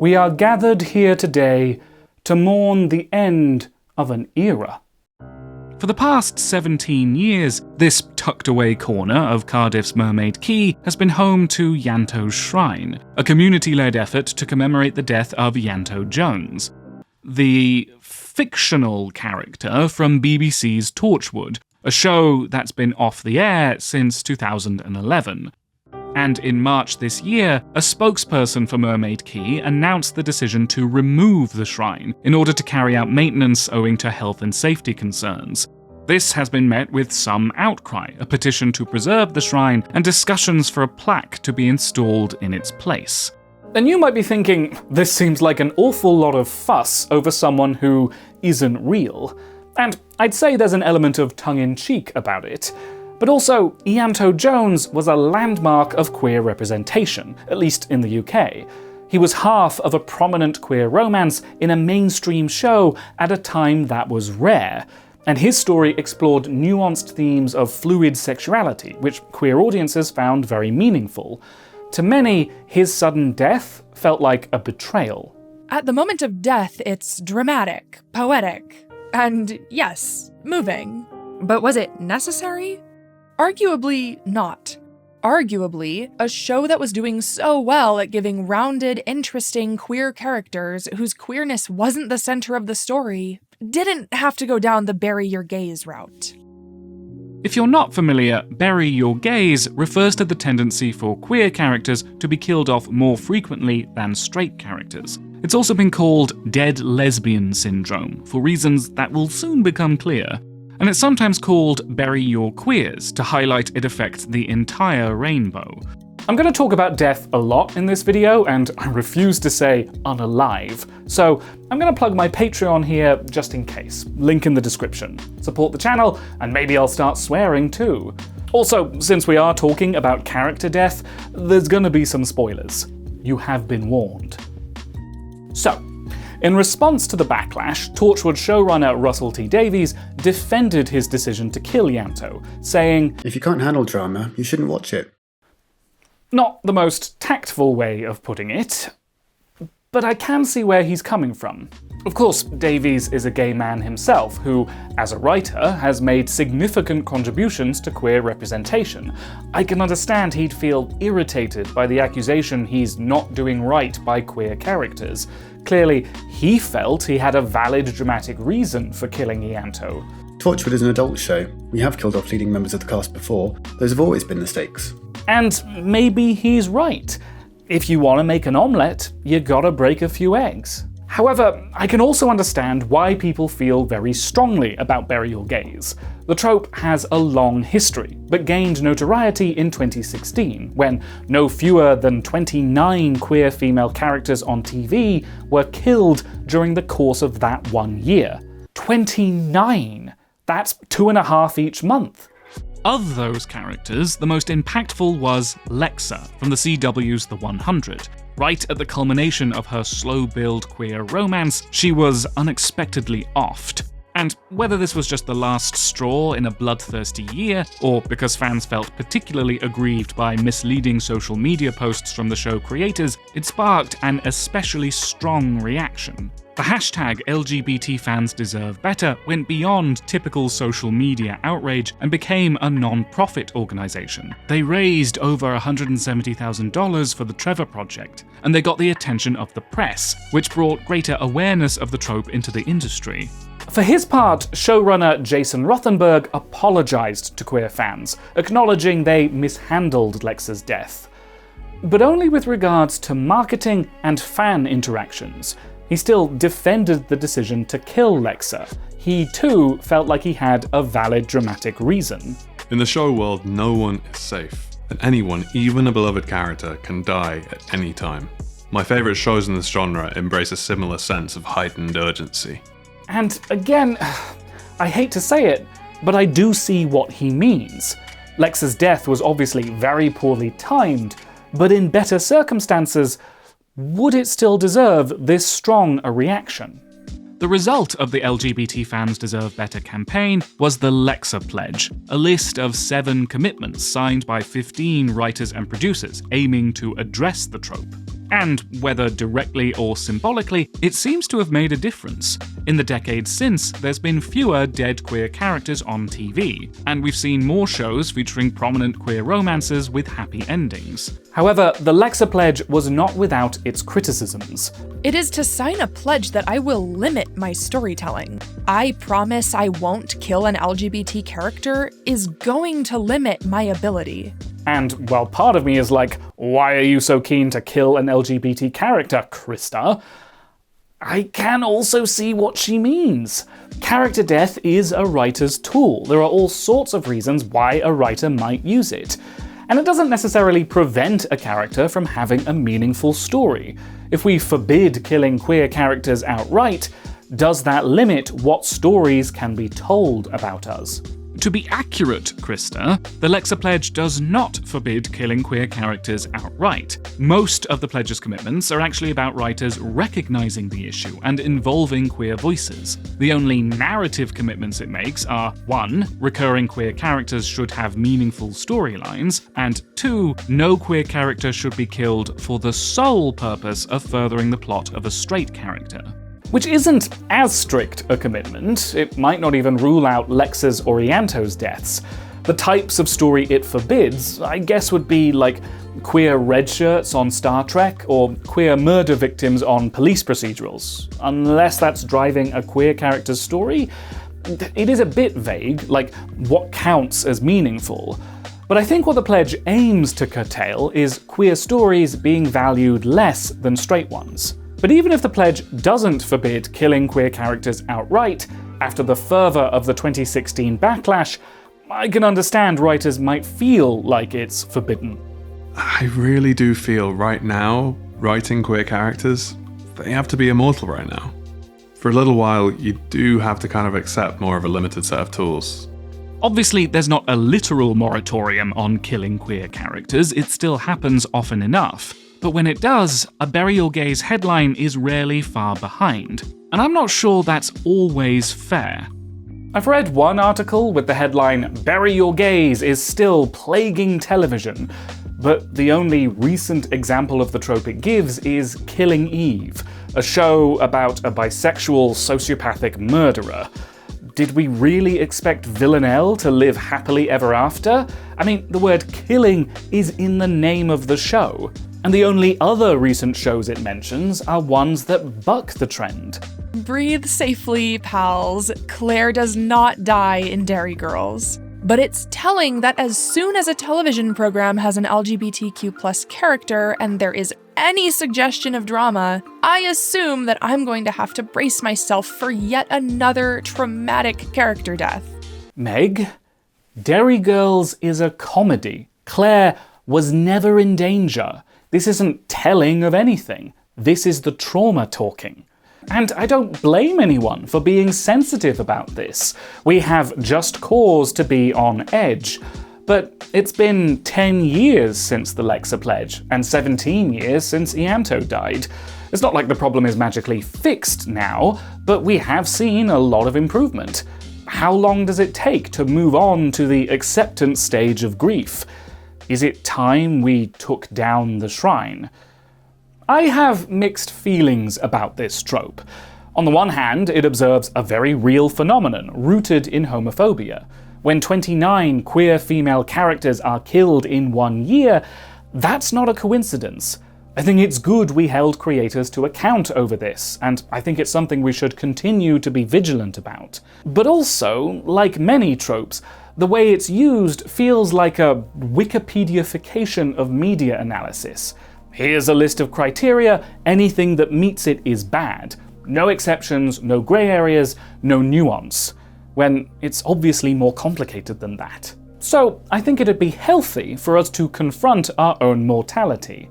we are gathered here today to mourn the end of an era. For the past 17 years, this tucked-away corner of Cardiff's Mermaid Quay has been home to Ianto's Shrine, a community-led effort to commemorate the death of Ianto Jones, the fictional character from BBC's Torchwood, a show that's been off the air since 2011. And in March this year, a spokesperson for Mermaid Quay announced the decision to remove the shrine in order to carry out maintenance owing to health and safety concerns. This has been met with some outcry, a petition to preserve the shrine, and discussions for a plaque to be installed in its place. And you might be thinking, this seems like an awful lot of fuss over someone who isn't real. And I'd say there's an element of tongue-in-cheek about it. But also, Ianto Jones was a landmark of queer representation, at least in the UK. He was half of a prominent queer romance in a mainstream show at a time that was rare, and his story explored nuanced themes of fluid sexuality, which queer audiences found very meaningful. To many, his sudden death felt like a betrayal. At the moment of death, it's dramatic, poetic, and yes, moving. But was it necessary? Arguably not. Arguably, a show that was doing so well at giving rounded, interesting queer characters whose queerness wasn't the center of the story didn't have to go down the bury your gays route. If you're not familiar, bury your gays refers to the tendency for queer characters to be killed off more frequently than straight characters. It's also been called Dead Lesbian syndrome, for reasons that will soon become clear. And it's sometimes called bury your queers to highlight it affects the entire rainbow. I'm going to talk about death a lot in this video, and I refuse to say unalive, so I'm going to plug my Patreon here just in case. Link in the description. Support the channel, and maybe I'll start swearing too. Also, since we are talking about character death, there's going to be some spoilers. You have been warned. So, in response to the backlash, Torchwood showrunner Russell T Davies defended his decision to kill Ianto, saying, "If you can't handle drama, you shouldn't watch it." Not the most tactful way of putting it, but I can see where he's coming from. Of course, Davies is a gay man himself who, as a writer, has made significant contributions to queer representation. I can understand he'd feel irritated by the accusation he's not doing right by queer characters. Clearly, he felt he had a valid dramatic reason for killing Ianto. Torchwood is an adult show. We have killed off leading members of the cast before. Those have always been the stakes. And maybe he's right. If you want to make an omelette, you gotta break a few eggs. However, I can also understand why people feel very strongly about bury your gays. The trope has a long history, but gained notoriety in 2016, when no fewer than 29 queer female characters on TV were killed during the course of that 1 year. 29! That's 2.5 each month. Of those characters, the most impactful was Lexa from the CW's The 100. Right at the culmination of her slow-build queer romance, she was unexpectedly offed. And whether this was just the last straw in a bloodthirsty year, or because fans felt particularly aggrieved by misleading social media posts from the show creators, it sparked an especially strong reaction. The hashtag LGBT fans deserve better went beyond typical social media outrage and became a non-profit organisation. They raised over $170,000 for the Trevor Project, and they got the attention of the press, which brought greater awareness of the trope into the industry. For his part, showrunner Jason Rothenberg apologised to queer fans, acknowledging they mishandled Lexa's death. But only with regards to marketing and fan interactions. He still defended the decision to kill Lexa. He too felt like he had a valid dramatic reason. In the show world, no one is safe, and anyone, even a beloved character, can die at any time. My favourite shows in this genre embrace a similar sense of heightened urgency. And again, I hate to say it, but I do see what he means. Lexa's death was obviously very poorly timed, but in better circumstances, would it still deserve this strong a reaction? The result of the LGBT Fans Deserve Better campaign was the Lexa Pledge, a list of 7 commitments signed by 15 writers and producers aiming to address the trope. And whether directly or symbolically, it seems to have made a difference. In the decades since, there's been fewer dead queer characters on TV, and we've seen more shows featuring prominent queer romances with happy endings. However, the Lexa Pledge was not without its criticisms. It is to sign a pledge that I will limit my storytelling. I promise I won't kill an LGBT character is going to limit my ability. And while part of me is like, why are you so keen to kill an LGBT character, Krista? I can also see what she means. Character death is a writer's tool. There are all sorts of reasons why a writer might use it. And it doesn't necessarily prevent a character from having a meaningful story. If we forbid killing queer characters outright, does that limit what stories can be told about us? To be accurate, Krista, the Lexa Pledge does not forbid killing queer characters outright. Most of the pledge's commitments are actually about writers recognizing the issue and involving queer voices. The only narrative commitments it makes are 1. Recurring queer characters should have meaningful storylines, and 2. No queer character should be killed for the sole purpose of furthering the plot of a straight character. Which isn't as strict a commitment. It might not even rule out Lexa's or Ianto's deaths. The types of story it forbids, I guess, would be like queer red shirts on Star Trek or queer murder victims on police procedurals. Unless that's driving a queer character's story, it is a bit vague, like what counts as meaningful. But I think what the pledge aims to curtail is queer stories being valued less than straight ones. But even if the pledge doesn't forbid killing queer characters outright, after the fervour of the 2016 backlash, I can understand writers might feel like it's forbidden. I really do feel right now, writing queer characters, they have to be immortal right now. For a little while, you do have to kind of accept more of a limited set of tools. Obviously, there's not a literal moratorium on killing queer characters, it still happens often enough. But when it does, a Bury Your Gays headline is rarely far behind. And I'm not sure that's always fair. I've read one article with the headline, "Bury Your Gays is still plaguing television," but the only recent example of the trope it gives is Killing Eve, a show about a bisexual sociopathic murderer. Did we really expect Villanelle to live happily ever after? I mean, the word killing is in the name of the show. And the only other recent shows it mentions are ones that buck the trend. Breathe safely, pals. Claire does not die in Dairy Girls. But it's telling that as soon as a television program has an LGBTQ+ character and there is any suggestion of drama, I assume that I'm going to have to brace myself for yet another traumatic character death. Meg, Dairy Girls is a comedy. Claire was never in danger. This isn't telling of anything. This is the trauma talking. And I don't blame anyone for being sensitive about this. We have just cause to be on edge. But it's been 10 years since the Lexa Pledge, and 17 years since Ianto died. It's not like the problem is magically fixed now, but we have seen a lot of improvement. How long does it take to move on to the acceptance stage of grief? Is it time we took down the shrine? I have mixed feelings about this trope. On the one hand, it observes a very real phenomenon rooted in homophobia. When 29 queer female characters are killed in 1 year, that's not a coincidence. I think it's good we held creators to account over this, and I think it's something we should continue to be vigilant about. But also, like many tropes, the way it's used feels like a Wikipediafication of media analysis. Here's a list of criteria, anything that meets it is bad. No exceptions, no grey areas, no nuance. When it's obviously more complicated than that. So I think it'd be healthy for us to confront our own mortality.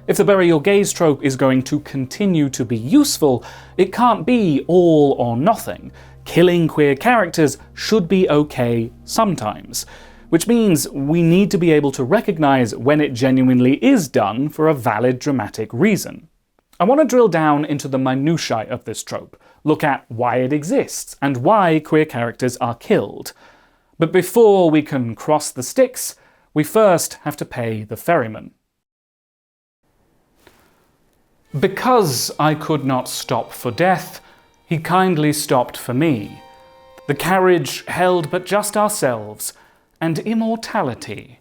If the Bury Your Gays trope is going to continue to be useful, it can't be all or nothing. Killing queer characters should be okay sometimes, which means we need to be able to recognise when it genuinely is done for a valid dramatic reason. I want to drill down into the minutiae of this trope, look at why it exists and why queer characters are killed. But before we can cross the Styx, we first have to pay the ferryman. Because I could not stop for death, he kindly stopped for me. The carriage held but just ourselves and immortality.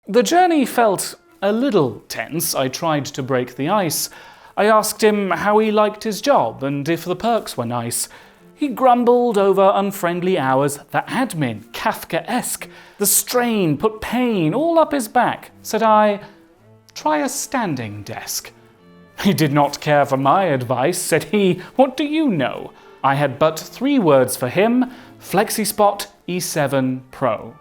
The journey felt a little tense. I tried to break the ice. I asked him how he liked his job and if the perks were nice. He grumbled over unfriendly hours, the admin, Kafkaesque. The strain put pain all up his back. Said I, try a standing desk. He did not care for my advice. Said he, what do you know? I had but 3 words for him, FlexiSpot E7 Pro.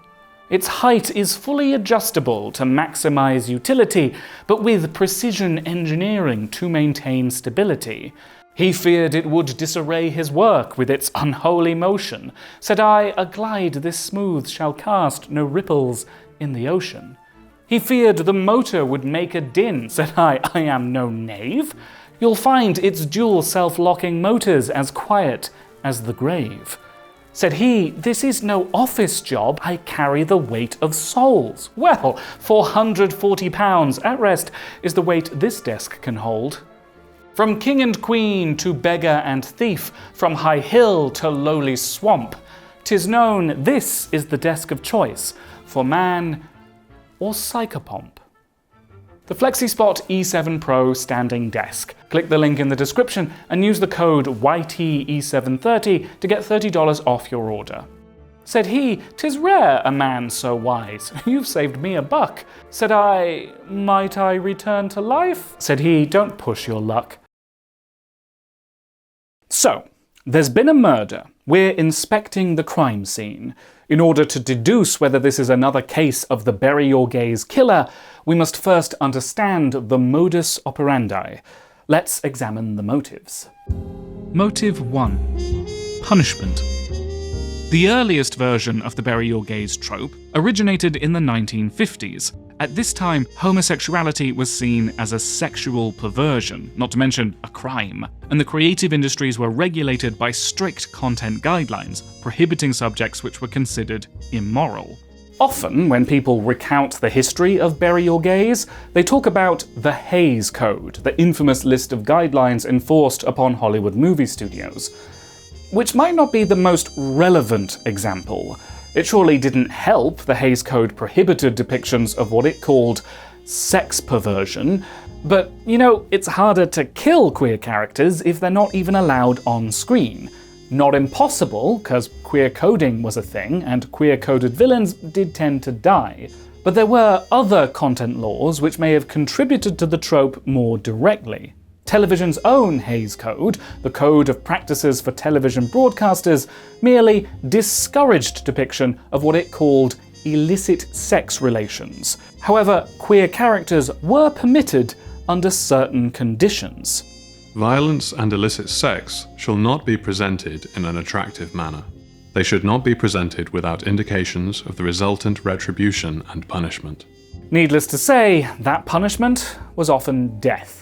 Its height is fully adjustable to maximize utility, but with precision engineering to maintain stability. He feared it would disarray his work with its unholy motion. Said I, a glide this smooth shall cast no ripples in the ocean. He feared the motor would make a din. Said I am no knave. You'll find its dual self-locking motors as quiet as the grave. Said he, this is no office job, I carry the weight of souls. Well, 440 pounds at rest is the weight this desk can hold. From king and queen to beggar and thief, from high hill to lowly swamp, 'tis known this is the desk of choice for man or psychopomp. The FlexiSpot E7 Pro standing desk. Click the link in the description and use the code YTE730 to get $30 off your order. Said he, 'tis rare a man so wise. You've saved me $1. Said I, might I return to life? Said he, don't push your luck. So, there's been a murder. We're inspecting the crime scene. In order to deduce whether this is another case of the bury your gays killer, we must first understand the modus operandi. Let's examine the motives. Motive 1. Punishment. The earliest version of the bury your gays trope originated in the 1950s. At this time, homosexuality was seen as a sexual perversion, not to mention a crime, and the creative industries were regulated by strict content guidelines, prohibiting subjects which were considered immoral. Often, when people recount the history of bury your gays, they talk about the Hays Code, the infamous list of guidelines enforced upon Hollywood movie studios. Which might not be the most relevant example. It surely didn't help the Hays Code prohibited depictions of what it called sex perversion, but, you know, it's harder to kill queer characters if they're not even allowed on screen. Not impossible, because queer coding was a thing, and queer-coded villains did tend to die. But there were other content laws which may have contributed to the trope more directly. Television's own Hays Code, the Code of Practices for Television Broadcasters, merely discouraged depiction of what it called illicit sex relations. However, queer characters were permitted under certain conditions. Violence and illicit sex shall not be presented in an attractive manner. They should not be presented without indications of the resultant retribution and punishment. Needless to say, that punishment was often death.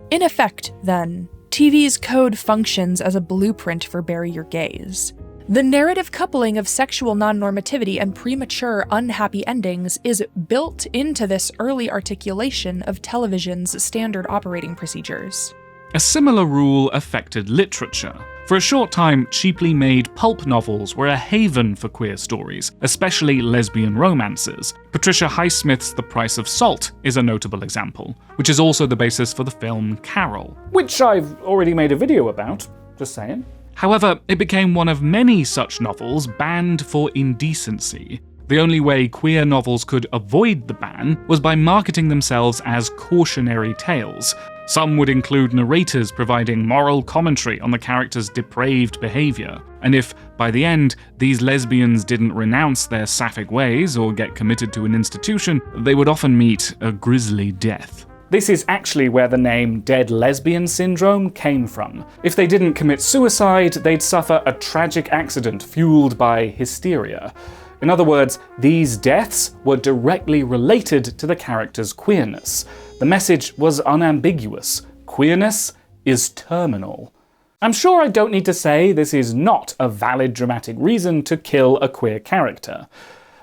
In effect, then, TV's code functions as a blueprint for bury your gays. The narrative coupling of sexual non-normativity and premature, unhappy endings is built into this early articulation of television's standard operating procedures. A similar rule affected literature. For a short time, cheaply made pulp novels were a haven for queer stories, especially lesbian romances. Patricia Highsmith's The Price of Salt is a notable example, which is also the basis for the film Carol, which I've already made a video about, just saying. However, it became one of many such novels banned for indecency. The only way queer novels could avoid the ban was by marketing themselves as cautionary tales. Some would include narrators providing moral commentary on the characters' depraved behavior, and if, by the end, these lesbians didn't renounce their sapphic ways or get committed to an institution, they would often meet a grisly death. This is actually where the name Dead Lesbian syndrome came from. If they didn't commit suicide, they'd suffer a tragic accident fueled by hysteria. In other words, these deaths were directly related to the character's queerness. The message was unambiguous. Queerness is terminal. I'm sure I don't need to say this is not a valid dramatic reason to kill a queer character.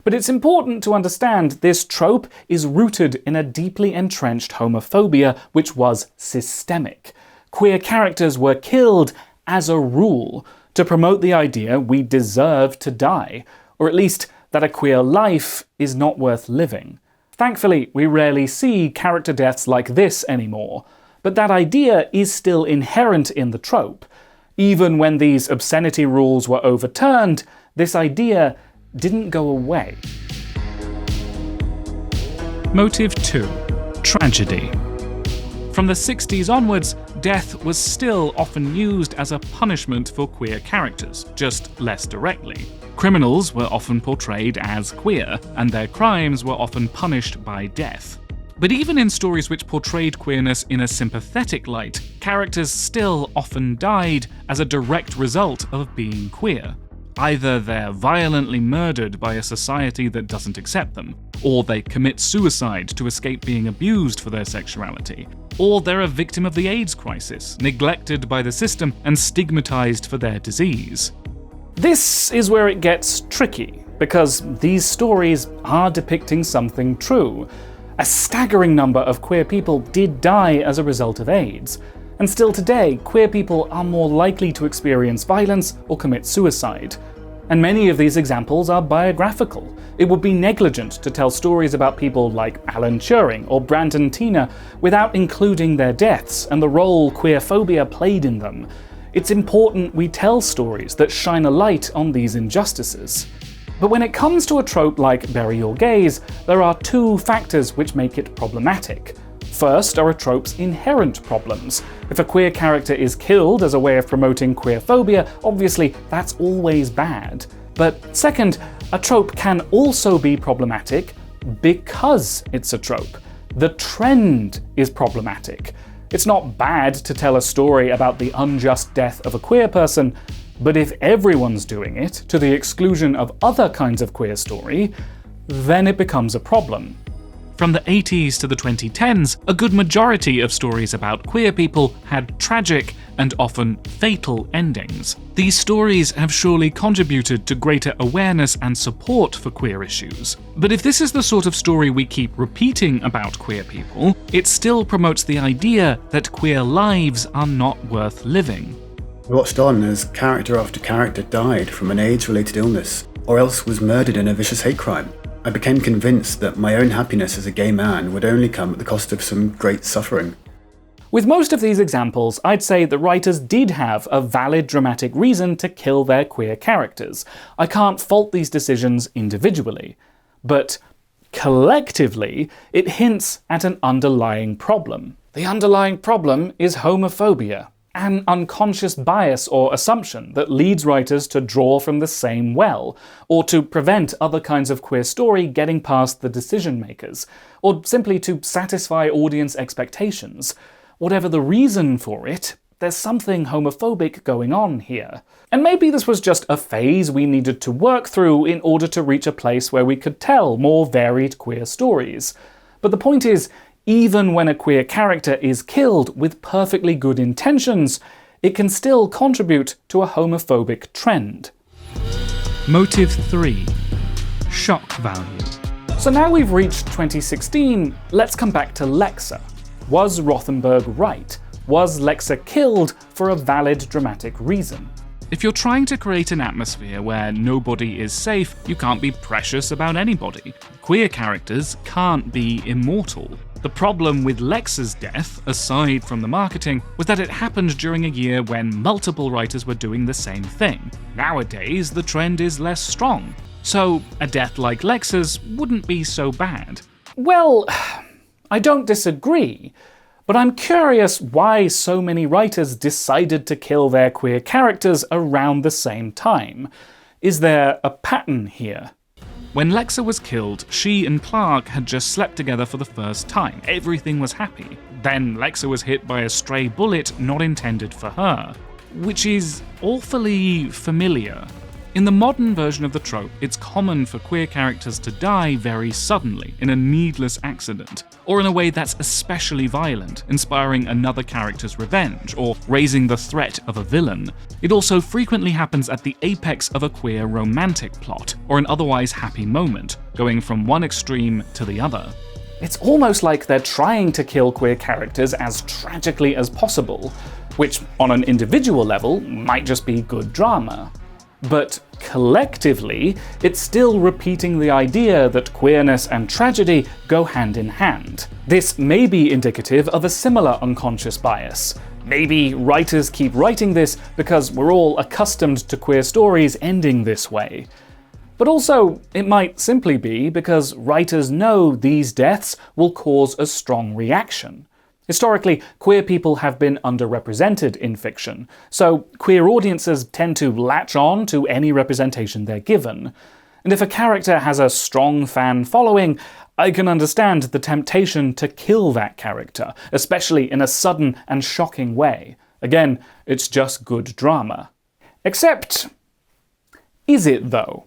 But it's important to understand this trope is rooted in a deeply entrenched homophobia which was systemic. Queer characters were killed as a rule to promote the idea we deserve to die, or at least that a queer life is not worth living. Thankfully, we rarely see character deaths like this anymore, but that idea is still inherent in the trope. Even when these obscenity rules were overturned, this idea didn't go away. Motive 2. Tragedy. From the 60s onwards, death was still often used as a punishment for queer characters, just less directly. Criminals were often portrayed as queer, and their crimes were often punished by death. But even in stories which portrayed queerness in a sympathetic light, characters still often died as a direct result of being queer. Either they're violently murdered by a society that doesn't accept them, or they commit suicide to escape being abused for their sexuality, or they're a victim of the AIDS crisis, neglected by the system and stigmatized for their disease. This is where it gets tricky, because these stories are depicting something true. A staggering number of queer people did die as a result of AIDS, and still today, queer people are more likely to experience violence or commit suicide. And many of these examples are biographical. It would be negligent to tell stories about people like Alan Turing or Brandon Teena without including their deaths and the role queerphobia played in them. It's important we tell stories that shine a light on these injustices. But when it comes to a trope like Bury Your Gays, there are two factors which make it problematic. First are a trope's inherent problems. If a queer character is killed as a way of promoting queerphobia, obviously that's always bad. But second, a trope can also be problematic because it's a trope. The trend is problematic. It's not bad to tell a story about the unjust death of a queer person, but if everyone's doing it, to the exclusion of other kinds of queer story, then it becomes a problem. From the 80s to the 2010s, a good majority of stories about queer people had tragic and often fatal endings. These stories have surely contributed to greater awareness and support for queer issues. But if this is the sort of story we keep repeating about queer people, it still promotes the idea that queer lives are not worth living. We watched on as character after character died from an AIDS-related illness, or else was murdered in a vicious hate crime. I became convinced that my own happiness as a gay man would only come at the cost of some great suffering. With most of these examples, I'd say the writers did have a valid dramatic reason to kill their queer characters. I can't fault these decisions individually. But collectively, it hints at an underlying problem. The underlying problem is homophobia, an unconscious bias or assumption that leads writers to draw from the same well, or to prevent other kinds of queer story getting past the decision makers, or simply to satisfy audience expectations. Whatever the reason for it, there's something homophobic going on here. And maybe this was just a phase we needed to work through in order to reach a place where we could tell more varied queer stories. But the point is, even when a queer character is killed with perfectly good intentions, it can still contribute to a homophobic trend. Motive 3. Shock value. So now we've reached 2016, let's come back to Lexa. Was Rothenberg right? Was Lexa killed for a valid dramatic reason? If you're trying to create an atmosphere where nobody is safe, you can't be precious about anybody. Queer characters can't be immortal. The problem with Lexa's death, aside from the marketing, was that it happened during a year when multiple writers were doing the same thing. Nowadays, the trend is less strong. So, a death like Lexa's wouldn't be so bad. Well, I don't disagree, but I'm curious why so many writers decided to kill their queer characters around the same time. Is there a pattern here? When Lexa was killed, she and Clark had just slept together for the first time. Everything was happy. Then Lexa was hit by a stray bullet not intended for her, which is awfully familiar. In the modern version of the trope, it's common for queer characters to die very suddenly, in a needless accident, or in a way that's especially violent, inspiring another character's revenge, or raising the threat of a villain. It also frequently happens at the apex of a queer romantic plot, or an otherwise happy moment, going from one extreme to the other. It's almost like they're trying to kill queer characters as tragically as possible, which on an individual level might just be good drama. But collectively, it's still repeating the idea that queerness and tragedy go hand in hand. This may be indicative of a similar unconscious bias. Maybe writers keep writing this because we're all accustomed to queer stories ending this way. But also, it might simply be because writers know these deaths will cause a strong reaction. Historically, queer people have been underrepresented in fiction, so queer audiences tend to latch on to any representation they're given. And if a character has a strong fan following, I can understand the temptation to kill that character, especially in a sudden and shocking way. Again, it's just good drama. Except, is it though?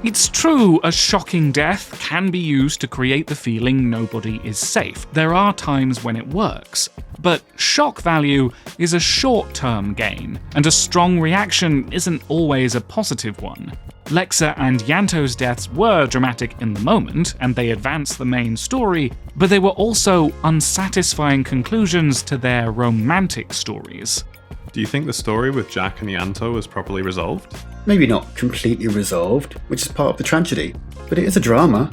It's true, a shocking death can be used to create the feeling nobody is safe. There are times when it works. But shock value is a short-term gain, and a strong reaction isn't always a positive one. Lexa and Ianto's deaths were dramatic in the moment, and they advanced the main story, but they were also unsatisfying conclusions to their romantic stories. Do you think the story with Jack and Ianto was properly resolved? Maybe not completely resolved, which is part of the tragedy, but it is a drama.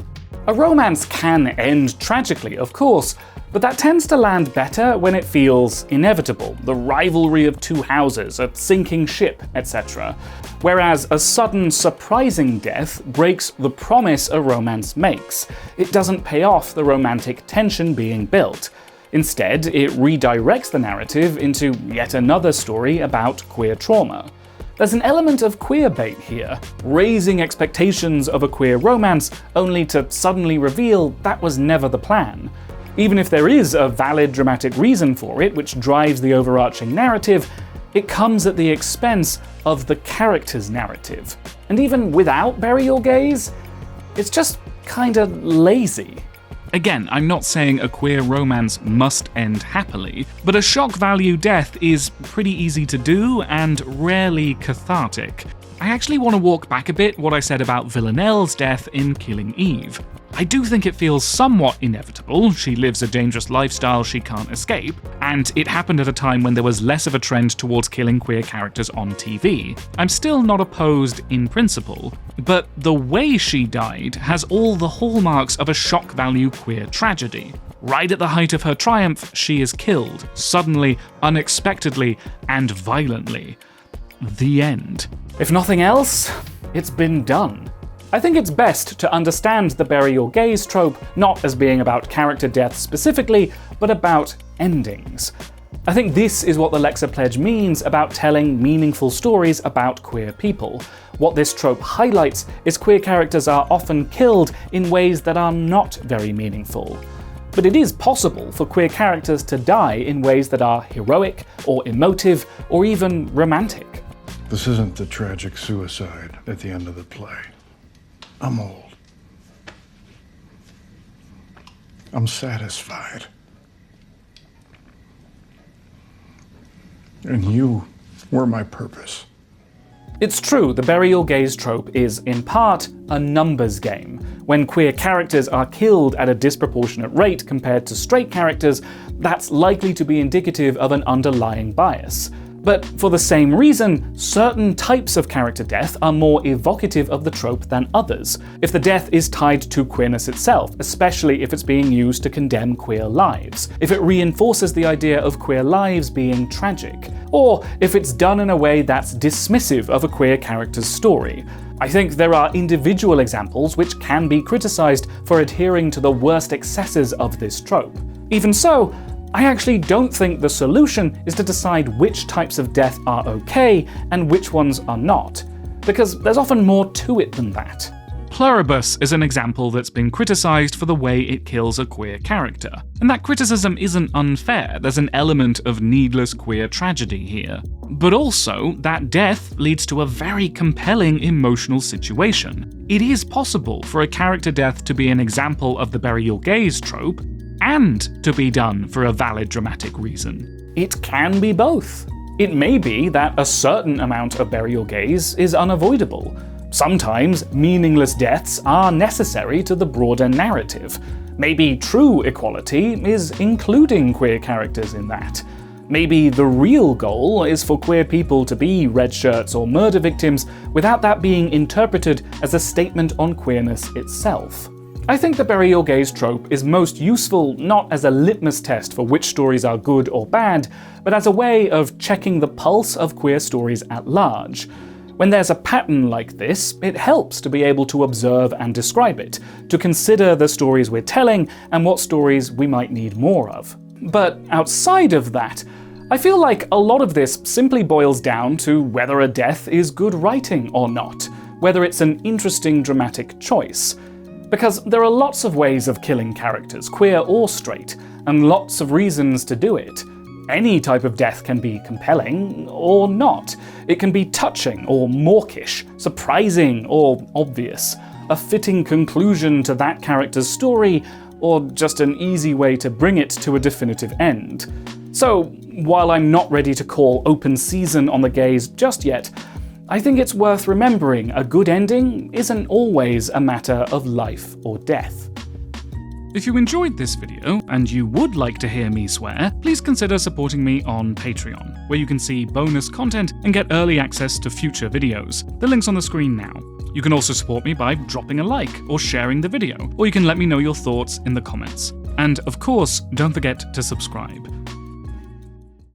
A romance can end tragically, of course, but that tends to land better when it feels inevitable, the rivalry of two houses, a sinking ship, etc. Whereas a sudden, surprising death breaks the promise a romance makes. It doesn't pay off the romantic tension being built. Instead, it redirects the narrative into yet another story about queer trauma. There's an element of queerbait here, raising expectations of a queer romance only to suddenly reveal that was never the plan. Even if there is a valid dramatic reason for it which drives the overarching narrative, it comes at the expense of the character's narrative. And even without Bury Your Gaze, it's just kinda lazy. Again, I'm not saying a queer romance must end happily, but a shock value death is pretty easy to do and rarely cathartic. I actually want to walk back a bit what I said about Villanelle's death in Killing Eve. I do think it feels somewhat inevitable. She lives a dangerous lifestyle she can't escape, and it happened at a time when there was less of a trend towards killing queer characters on TV. I'm still not opposed in principle, but the way she died has all the hallmarks of a shock value queer tragedy. Right at the height of her triumph, she is killed, suddenly, unexpectedly, and violently. The end. If nothing else, it's been done. I think it's best to understand the Bury Your Gaze trope not as being about character death specifically, but about endings. I think this is what the Lexa Pledge means about telling meaningful stories about queer people. What this trope highlights is queer characters are often killed in ways that are not very meaningful. But it is possible for queer characters to die in ways that are heroic, or emotive, or even romantic. This isn't the tragic suicide at the end of the play. I'm old. I'm satisfied. And you were my purpose. It's true, the Bury Your Gaze trope is, in part, a numbers game. When queer characters are killed at a disproportionate rate compared to straight characters, that's likely to be indicative of an underlying bias. But for the same reason, certain types of character death are more evocative of the trope than others. If the death is tied to queerness itself, especially if it's being used to condemn queer lives, if it reinforces the idea of queer lives being tragic, or if it's done in a way that's dismissive of a queer character's story. I think there are individual examples which can be criticized for adhering to the worst excesses of this trope. Even so, I actually don't think the solution is to decide which types of death are okay and which ones are not, because there's often more to it than that. Pluribus is an example that's been criticised for the way it kills a queer character. And that criticism isn't unfair, there's an element of needless queer tragedy here. But also, that death leads to a very compelling emotional situation. It is possible for a character death to be an example of the bury your gays trope, and to be done for a valid dramatic reason. It can be both. It may be that a certain amount of bury your gays is unavoidable. Sometimes meaningless deaths are necessary to the broader narrative. Maybe true equality is including queer characters in that. Maybe the real goal is for queer people to be red shirts or murder victims without that being interpreted as a statement on queerness itself. I think the bury your gays trope is most useful not as a litmus test for which stories are good or bad, but as a way of checking the pulse of queer stories at large. When there's a pattern like this, it helps to be able to observe and describe it, to consider the stories we're telling and what stories we might need more of. But outside of that, I feel like a lot of this simply boils down to whether a death is good writing or not, whether it's an interesting dramatic choice. Because there are lots of ways of killing characters, queer or straight, and lots of reasons to do it. Any type of death can be compelling, or not. It can be touching or mawkish, surprising or obvious, a fitting conclusion to that character's story, or just an easy way to bring it to a definitive end. So, while I'm not ready to call open season on the gays just yet, I think it's worth remembering a good ending isn't always a matter of life or death. If you enjoyed this video, and you would like to hear me swear, please consider supporting me on Patreon, where you can see bonus content and get early access to future videos. The link's on the screen now. You can also support me by dropping a like or sharing the video, or you can let me know your thoughts in the comments. And of course, don't forget to subscribe.